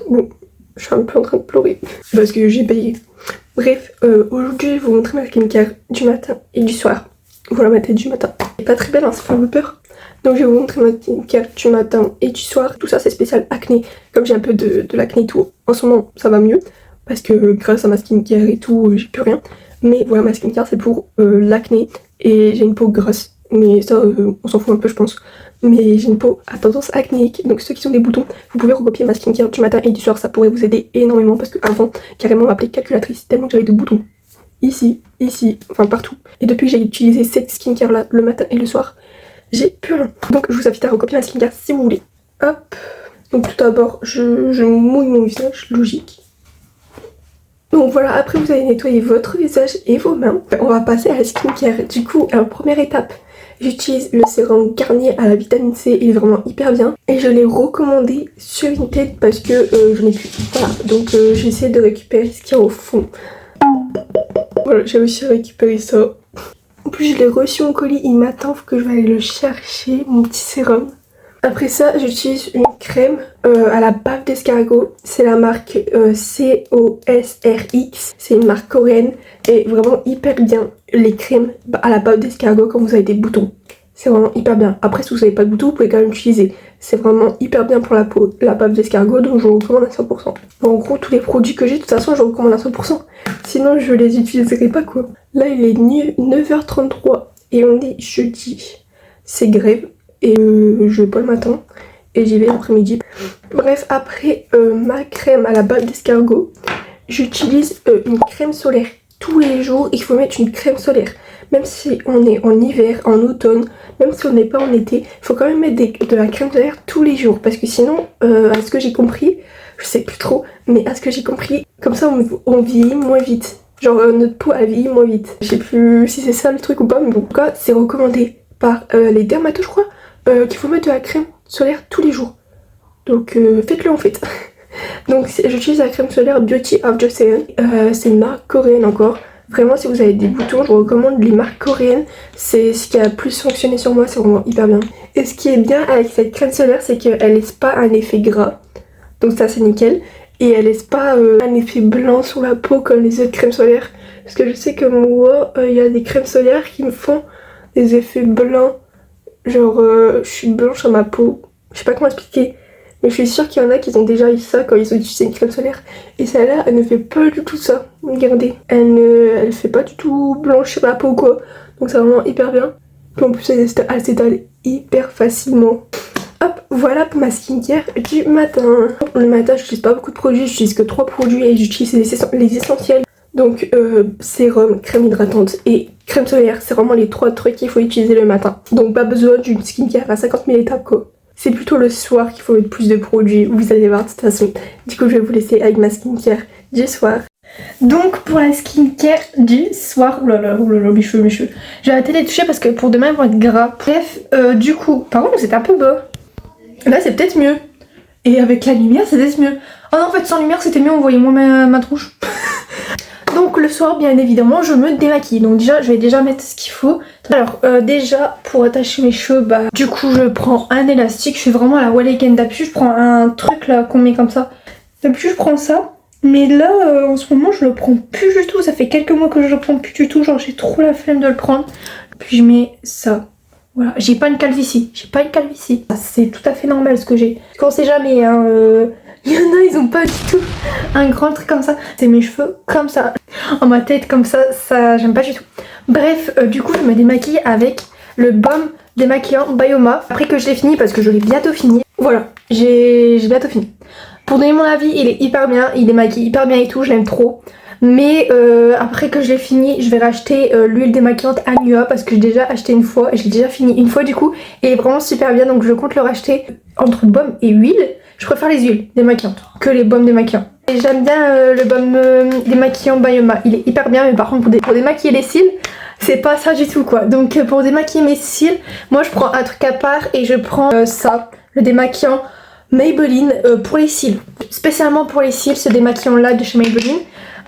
Bon, je suis un peu en train de pleurer parce que j'ai payé. Bref, aujourd'hui je vais vous montrer ma skincare du matin et du soir. Voilà ma tête du matin. Elle est pas très belle, hein, ça fait un peu peur. Donc je vais vous montrer ma skincare du matin et du soir. Tout ça c'est spécial acné. Comme j'ai un peu de l'acné et tout, en ce moment ça va mieux. Parce que grâce à ma skincare et tout, j'ai plus rien. Mais voilà, ma skincare c'est pour l'acné. Et j'ai une peau grasse. Mais ça, on s'en fout un peu je pense. Mais j'ai une peau à tendance acnéique. Donc ceux qui ont des boutons, vous pouvez recopier ma skincare du matin et du soir. Ça pourrait vous aider énormément. Parce qu'avant, carrément on m'appelait calculatrice tellement que j'avais de boutons. Ici, enfin partout. Et depuis que j'ai utilisé cette skincare là le matin et le soir, j'ai plus rien. Donc je vous invite à recopier ma skincare si vous voulez. Hop. Donc tout d'abord, je mouille mon visage, logique. Donc voilà, après vous allez nettoyer votre visage et vos mains. On va passer à la skincare. Du coup, première étape, j'utilise le sérum Garnier à la vitamine C. Il est vraiment hyper bien. Et je l'ai recommandé sur Vinted parce que je n'ai plus. Voilà, donc j'essaie de récupérer ce qu'il y a au fond. Voilà, j'ai réussi à récupérer ça. En plus, je l'ai reçu en colis, il m'attend, faut que je vais aller le chercher, mon petit sérum. Après ça, j'utilise une crème à la bave d'escargot. C'est la marque COSRX. C'est une marque coréenne et vraiment hyper bien. Les crèmes à la bave d'escargot quand vous avez des boutons. C'est vraiment hyper bien. Après, si vous n'avez pas de boutons, vous pouvez quand même l'utiliser. C'est vraiment hyper bien pour la peau, la bave d'escargot, donc je vous recommande à 100%. Bon, en gros, tous les produits que j'ai, de toute façon, je vous recommande à 100%. Sinon, je les utiliserai pas, quoi. Là, il est 9h33 et on est jeudi. C'est grève et je vais pas le matin et j'y vais l'après-midi. Bref, après ma crème à la bave d'escargot, j'utilise une crème solaire. Tous les jours, il faut mettre une crème solaire. Même si on est en hiver, en automne, même si on n'est pas en été, il faut quand même mettre de la crème solaire tous les jours. Parce que sinon, à ce que j'ai compris, je sais plus trop, mais à ce que j'ai compris, comme ça on vieillit moins vite. Genre notre peau elle vieillit moins vite. Je sais plus si c'est ça le truc ou pas, mais bon, en tout cas c'est recommandé par les dermatos je crois, qu'il faut mettre de la crème solaire tous les jours. Donc faites-le en fait. Donc j'utilise la crème solaire Beauty of Joseon. C'est une marque coréenne encore. Vraiment si vous avez des boutons, je vous recommande les marques coréennes. C'est ce qui a le plus fonctionné sur moi, c'est vraiment hyper bien. Et ce qui est bien avec cette crème solaire, c'est qu'elle laisse pas un effet gras. Donc ça c'est nickel. Et elle laisse pas un effet blanc sur la peau comme les autres crèmes solaires. Parce que je sais que moi, il y a des crèmes solaires qui me font des effets blancs. Genre je suis blanche à ma peau. Je sais pas comment expliquer. Mais je suis sûre qu'il y en a qui ont déjà eu ça quand ils ont utilisé une crème solaire. Et celle-là, elle ne fait pas du tout ça. Regardez. Elle fait pas du tout blanchir la peau quoi. Donc c'est vraiment hyper bien. Puis en plus elle s'étale hyper facilement. Hop, voilà pour ma skincare du matin. Le matin, j'utilise pas beaucoup de produits. J'utilise que 3 produits et j'utilise les essentiels. Donc sérum, crème hydratante et crème solaire. C'est vraiment les 3 trucs qu'il faut utiliser le matin. Donc pas besoin d'une skincare à 50 000 étapes quoi. C'est plutôt le soir qu'il faut mettre plus de produits, vous allez voir de toute façon. Du coup je vais vous laisser avec ma skincare du soir. Donc pour la skincare du soir, oulala, mes cheveux. Je vais arrêter de les toucher parce que pour demain ils vont être gras. Bref, du coup, par contre c'est un peu bas. Là c'est peut-être mieux. Et avec la lumière c'était mieux. Oh non en fait sans lumière c'était mieux, on voyait moins ma tronche. Donc le soir bien évidemment je me démaquille. Donc déjà je vais déjà mettre ce qu'il faut. Alors déjà pour attacher mes cheveux, bah du coup je prends un élastique. Je fais vraiment à la Waleken. D'habitude je prends un truc là qu'on met comme ça. D'habitude je prends ça. Mais là en ce moment je le prends plus du tout. Ça fait quelques mois que je le prends plus du tout. Genre j'ai trop la flemme de le prendre. Puis je mets ça. Voilà, j'ai pas une calvitie. C'est tout à fait normal ce que j'ai. Parce qu'on sait jamais hein. Il y en a, ils ont pas du tout un grand truc comme ça. C'est mes cheveux comme ça. En ma tête comme ça j'aime pas du tout. Bref, du coup je me démaquille avec le baume démaquillant Bioma. Après que je l'ai fini parce que je l'ai bientôt fini. Voilà, j'ai bientôt fini. Pour donner mon avis, il est hyper bien. Il démaquille hyper bien et tout, je l'aime trop. Mais après que je l'ai fini, je vais racheter l'huile démaquillante Anua parce que j'ai déjà acheté une fois. Et j'ai déjà fini une fois du coup. Et il est vraiment super bien donc je compte le racheter. Entre baume et huile, je préfère les huiles démaquillantes que les baumes démaquillants. Et j'aime bien le baume démaquillant Bioma. Il est hyper bien mais par contre pour démaquiller les cils, c'est pas ça du tout quoi. Donc pour démaquiller mes cils, moi je prends un truc à part et je prends ça, le démaquillant Maybelline pour les cils. Spécialement pour les cils, ce démaquillant là de chez Maybelline.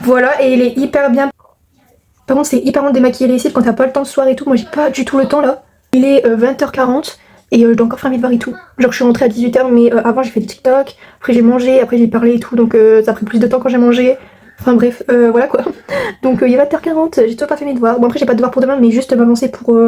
Voilà, et il est hyper bien. Par contre c'est hyper long de démaquiller les cils quand t'as pas le temps le soir et tout. Moi j'ai pas du tout le temps là. Il est 20h40. Et je dois encore faire mes devoirs et tout. Genre je suis rentrée à 18h mais avant j'ai fait le TikTok, après j'ai mangé, après j'ai parlé et tout, donc ça a pris plus de temps quand j'ai mangé. Enfin bref, voilà quoi. Donc il est 20h40, j'ai toujours pas fait mes devoirs. Bon après j'ai pas de devoirs pour demain mais juste m'avancer pour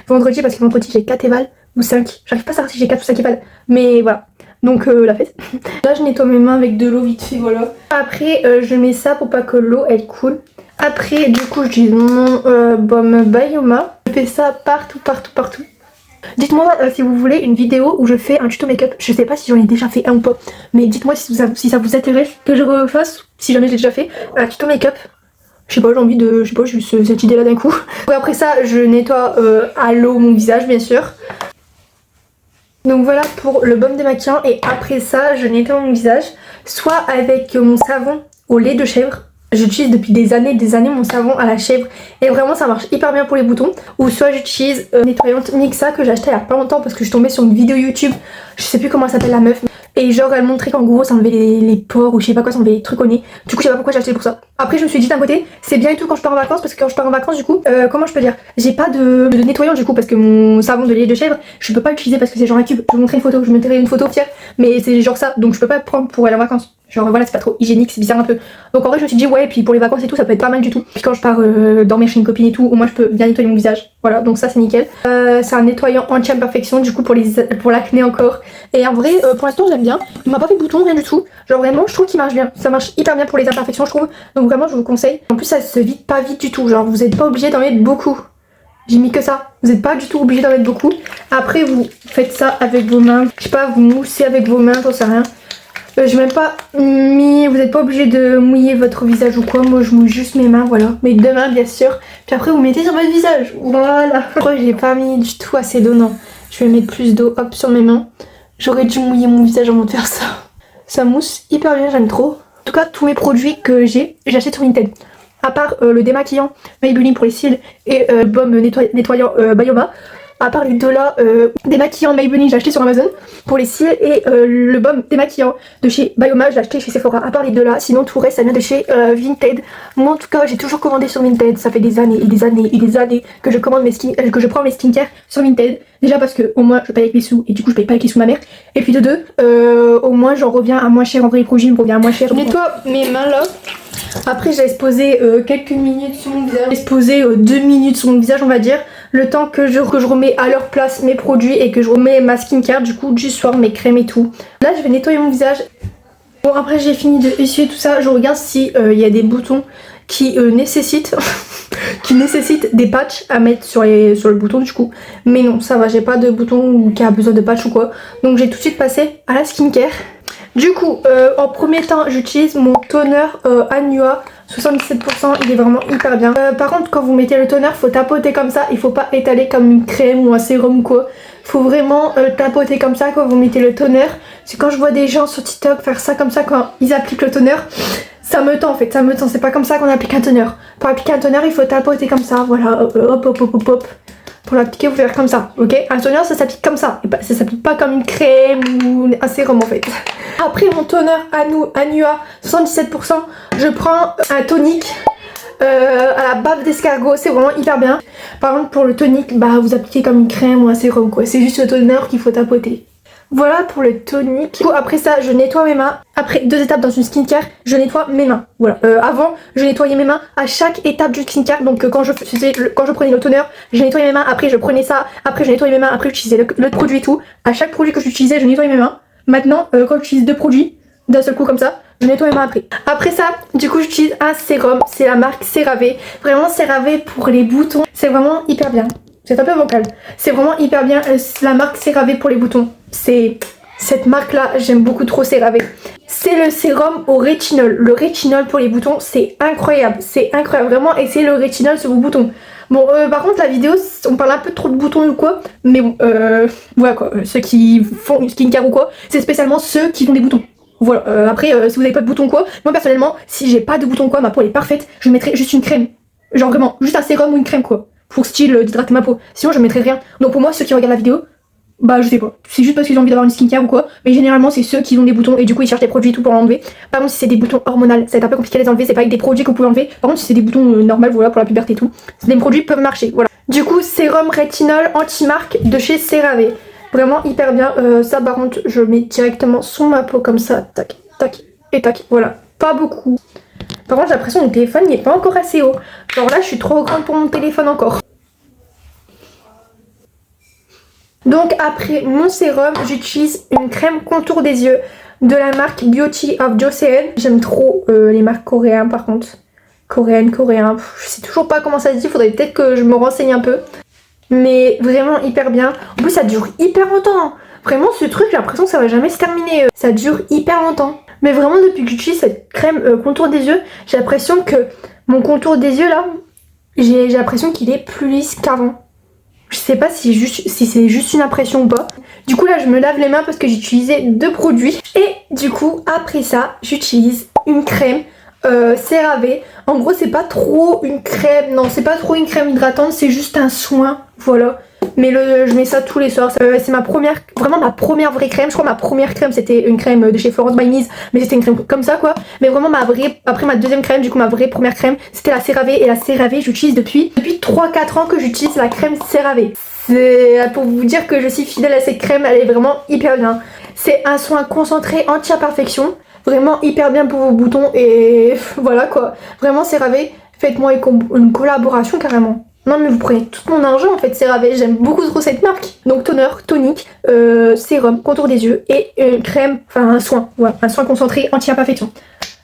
vendredi parce que vendredi j'ai 4 évals ou 5. J'arrive pas à savoir si j'ai 4 ou 5 évals. Mais voilà. Donc la fête. Là je nettoie mes mains avec de l'eau vite fait, voilà. Après je mets ça pour pas que l'eau elle coule. Après du coup j'utilise mon baume Bioma. Je fais ça partout. Dites-moi si vous voulez une vidéo où je fais un tuto make-up. Je sais pas si j'en ai déjà fait un ou pas, mais dites-moi si ça vous intéresse que je refasse, si jamais je l'ai déjà fait, un tuto make-up. Je sais pas, j'ai envie de... Je sais pas, j'ai eu cette idée là d'un coup. Après ça, je nettoie à l'eau mon visage bien sûr. Donc voilà pour le baume démaquillant et après ça, je nettoie mon visage soit avec mon savon au lait de chèvre. J'utilise depuis des années mon savon à la chèvre et vraiment ça marche hyper bien pour les boutons. Ou soit j'utilise nettoyante Mixa que j'ai acheté il y a pas longtemps parce que je suis tombée sur une vidéo YouTube, je sais plus comment elle s'appelle la meuf. Et genre elle montrait qu'en gros ça enlevait les pores ou je sais pas quoi, ça enlevait les trucs au nez. Du coup je sais pas pourquoi j'ai acheté pour ça. Après je me suis dit d'un côté c'est bien et tout quand je pars en vacances parce que quand je pars en vacances du coup comment je peux dire, j'ai pas de nettoyant du coup parce que mon savon de lait de chèvre je peux pas l'utiliser parce que c'est genre un cube. Je vais vous montrer une photo, je mettrai une photo fière mais c'est genre ça donc je peux pas le prendre pour aller en vacances. Genre voilà c'est pas trop hygiénique, c'est bizarre un peu. Donc en vrai je me suis dit ouais et puis pour les vacances et tout ça peut être pas mal du tout. Puis quand je pars dormir chez une copine et tout au moins je peux bien nettoyer mon visage. Voilà donc ça c'est nickel. C'est un nettoyant anti-imperfection du coup pour l'acné encore. Et en vrai pour l'instant j'aime bien. Il m'a pas fait de bouton rien du tout. Genre vraiment je trouve qu'il marche bien. Ça marche hyper bien pour les imperfections je trouve. Donc vraiment je vous conseille. En plus ça se vide pas vite du tout. Genre vous êtes pas obligé d'en mettre beaucoup. J'ai mis que ça. Vous n'êtes pas du tout obligé d'en mettre beaucoup. Après vous faites ça avec vos mains. Je sais pas vous moussez avec vos mains j'en sais rien. J'ai même pas mis, vous n'êtes pas obligé de mouiller votre visage ou quoi, moi je mouille juste mes mains, voilà, mes deux mains bien sûr, puis après vous mettez sur votre visage, voilà. Après j'ai pas mis du tout assez d'eau, non, je vais mettre plus d'eau, hop, sur mes mains, j'aurais dû mouiller mon visage avant de faire ça. Ça mousse hyper bien, j'aime trop. En tout cas tous mes produits que j'achète sur Vinted, à part le démaquillant Maybelline pour les cils et le baume nettoyant Bioma. À part les deux là, démaquillant Maybelline j'ai acheté sur Amazon pour les cils et le baume démaquillant de chez Bioma j'ai acheté chez Sephora. À part les deux là, sinon tout le reste ça vient de chez Vinted. Moi en tout cas j'ai toujours commandé sur Vinted, ça fait des années que je commande que je prends mes skincare sur Vinted. Déjà parce que au moins je paye avec les sous et du coup je paye pas avec les sous de ma mère. Et puis de deux, au moins j'en reviens à moins cher, en vrai les produits me revient à moins cher. Je nettoie mes mains là. Après j'ai exposé quelques minutes sur mon visage, j'ai exposé 2 minutes sur mon visage on va dire, le temps que je remets à leur place mes produits et que je remets ma skincare du coup du soir, mes crèmes et tout. Là je vais nettoyer mon visage. Bon après j'ai fini de essuyer tout ça, je regarde si y a des boutons qui nécessitent des patchs à mettre sur le bouton du coup. Mais non ça va, j'ai pas de bouton qui a besoin de patch ou quoi. Donc j'ai tout de suite passé à la skincare. Du coup, en premier temps, j'utilise mon toner Anua 77%, il est vraiment hyper bien. Par contre, quand vous mettez le toner, faut tapoter comme ça, il faut pas étaler comme une crème ou un sérum ou quoi. Faut vraiment tapoter comme ça quand vous mettez le toner. C'est quand je vois des gens sur TikTok faire ça comme ça quand ils appliquent le toner, ça me tend en fait, ça me tend. C'est pas comme ça qu'on applique un toner. Pour appliquer un toner, il faut tapoter comme ça, voilà, hop. Pour l'appliquer, vous faire comme ça, ok? Un toner, ça s'applique comme ça. Et bah, ça s'applique pas comme une crème ou un sérum en fait. Après mon toner Anua 77%, je prends un tonique à la bave d'escargot. C'est vraiment hyper bien. Par contre, pour le tonique, bah vous appliquez comme une crème ou un sérum quoi. C'est juste le toner qu'il faut tapoter. Voilà pour le tonique. Du coup, après ça, je nettoie mes mains. Après 2 étapes dans une skincare, je nettoie mes mains. Voilà. Avant, je nettoyais mes mains à chaque étape du skincare. Donc quand je prenais le toner, je nettoyais mes mains. Après, je prenais ça. Après, je nettoyais mes mains. Après, j'utilisais le produit et tout. À chaque produit que j'utilisais, je nettoyais mes mains. Maintenant, quand j'utilise 2 produits d'un seul coup comme ça, je nettoie mes mains après. Après ça, du coup, j'utilise un sérum. C'est la marque CeraVe. Vraiment, CeraVe pour les boutons. C'est vraiment hyper bien. C'est un peu vocal. C'est vraiment hyper bien. La marque CeraVe pour les boutons. C'est cette marque là, j'aime beaucoup trop CeraVe. C'est le sérum au rétinol. Le rétinol pour les boutons, c'est incroyable. C'est incroyable. Vraiment, essayez le rétinol sur vos boutons. Bon, par contre, la vidéo, on parle un peu trop de boutons ou quoi. Mais bon, voilà quoi. Ceux qui font une skincare ou quoi, c'est spécialement ceux qui font des boutons. Voilà. Après, si vous n'avez pas de boutons quoi, moi personnellement, si j'ai pas de boutons quoi, ma peau elle est parfaite, je mettrais juste une crème. Genre vraiment, juste un sérum ou une crème quoi. Pour style d'hydrater ma peau. Sinon, je mettrais rien. Donc pour moi, ceux qui regardent la vidéo, bah je sais pas, c'est juste parce qu'ils ont envie d'avoir une skincare ou quoi, mais généralement c'est ceux qui ont des boutons et du coup ils cherchent des produits et tout pour l'enlever. Par contre si c'est des boutons hormonaux, ça va être un peu compliqué à les enlever, c'est pas avec des produits que vous pouvez enlever. Par contre si c'est des boutons normaux, voilà, pour la puberté et tout, les produits peuvent marcher, voilà. Du coup sérum rétinol anti-marque de chez CeraVe. Vraiment hyper bien. Ça par contre je mets directement sur ma peau comme ça, tac, tac et tac, voilà, pas beaucoup. Par contre j'ai l'impression que mon téléphone n'est pas encore assez haut. Genre là je suis trop grande pour mon téléphone encore. Donc après mon sérum, j'utilise une crème contour des yeux de la marque Beauty of Joseon. J'aime trop les marques coréennes par contre. Coréen, je sais toujours pas comment ça se dit, faudrait peut-être que je me renseigne un peu. Mais vraiment hyper bien. En plus ça dure hyper longtemps. Vraiment ce truc j'ai l'impression que ça va jamais se terminer. Ça dure hyper longtemps. Mais vraiment depuis que j'utilise cette crème contour des yeux, j'ai l'impression que mon contour des yeux là, j'ai l'impression qu'il est plus lisse qu'avant. Je sais pas si c'est juste une impression ou pas. Du coup là je me lave les mains parce que j'ai utilisé 2 produits. Et du coup après ça j'utilise une crème CeraVe. En gros c'est pas trop une crème, non c'est pas trop une crème hydratante, c'est juste un soin, voilà. Mais je mets ça tous les soirs, c'est ma première, vraiment ma première vraie crème. Je crois ma première crème c'était une crème de chez Florence by Nice, mais c'était une crème comme ça quoi. Mais vraiment ma vraie, après ma deuxième crème, du coup ma vraie première crème c'était la CeraVe. Et la CeraVe j'utilise depuis 3-4 ans que j'utilise la crème CeraVe. C'est pour vous dire que je suis fidèle à cette crème, elle est vraiment hyper bien. C'est un soin concentré anti-imperfection, vraiment hyper bien pour vos boutons et voilà quoi. Vraiment CeraVe, faites-moi une collaboration carrément. Non mais vous prenez tout mon argent en fait CeraVe, j'aime beaucoup trop cette marque. Donc toner, tonique, sérum, contour des yeux et une crème, enfin un soin, voilà, un soin concentré anti-imperfection.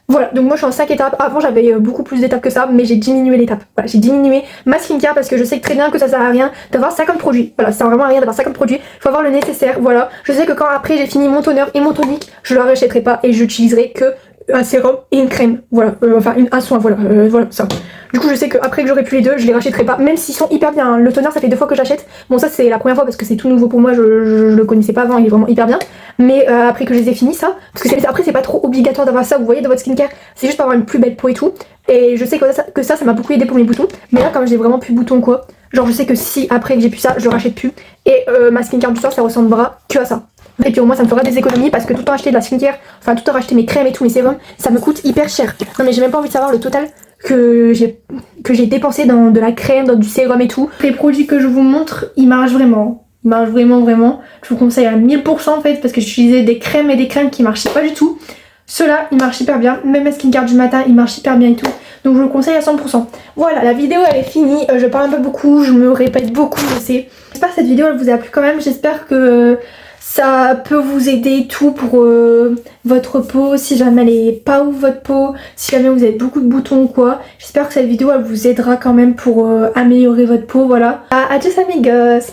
Voilà, donc moi je suis en 5 étapes. Avant j'avais beaucoup plus d'étapes que ça, mais j'ai diminué l'étape. Voilà, j'ai diminué ma skincare parce que je sais très bien que ça sert à rien d'avoir 50 produits. Voilà, ça sert vraiment à rien d'avoir 50 produits. Il faut avoir le nécessaire, voilà. Je sais que quand après j'ai fini mon toner et mon tonique, je le rachèterai pas et j'utiliserai que un sérum et une crème. Voilà, enfin un soin, voilà, voilà ça. Du coup je sais que après que j'aurai plus les deux, je les rachèterai pas, même s'ils sont hyper bien. Le toner ça fait 2 fois que j'achète. Bon ça c'est la première fois parce que c'est tout nouveau pour moi, je le connaissais pas avant, il est vraiment hyper bien. Mais après que je les ai finis ça, parce que après c'est pas trop obligatoire d'avoir ça, vous voyez, dans votre skincare, c'est juste pour avoir une plus belle peau et tout. Et je sais que ça m'a beaucoup aidé pour mes boutons. Mais là comme j'ai vraiment plus de boutons quoi, genre je sais que si après que j'ai plus ça, je le rachète plus. Et ma skincare du soir ça ressemblera que à ça. Et puis au moins ça me fera des économies parce que tout le temps acheter de la skincare, enfin tout le temps acheter mes crèmes et tout, mes sérums, ça me coûte hyper cher. Non mais j'ai même pas envie de savoir le total que j'ai dépensé dans de la crème, dans du sérum et tout. Les produits que je vous montre, ils marchent vraiment. Ils marchent vraiment. Je vous conseille à 1000% en fait parce que j'utilisais des crèmes et des crèmes qui marchaient pas du tout. Ceux-là, ils marchent hyper bien. Même ma skincare du matin, ils marchent hyper bien et tout. Donc je vous le conseille à 100%. Voilà, la vidéo elle est finie. Je parle un peu beaucoup, je me répète beaucoup, je sais. J'espère que cette vidéo elle vous a plu quand même. J'espère que ça peut vous aider tout pour votre peau, si jamais elle est pas ouf votre peau, si jamais vous avez beaucoup de boutons ou quoi. J'espère que cette vidéo elle vous aidera quand même pour améliorer votre peau, voilà. Adios amigos.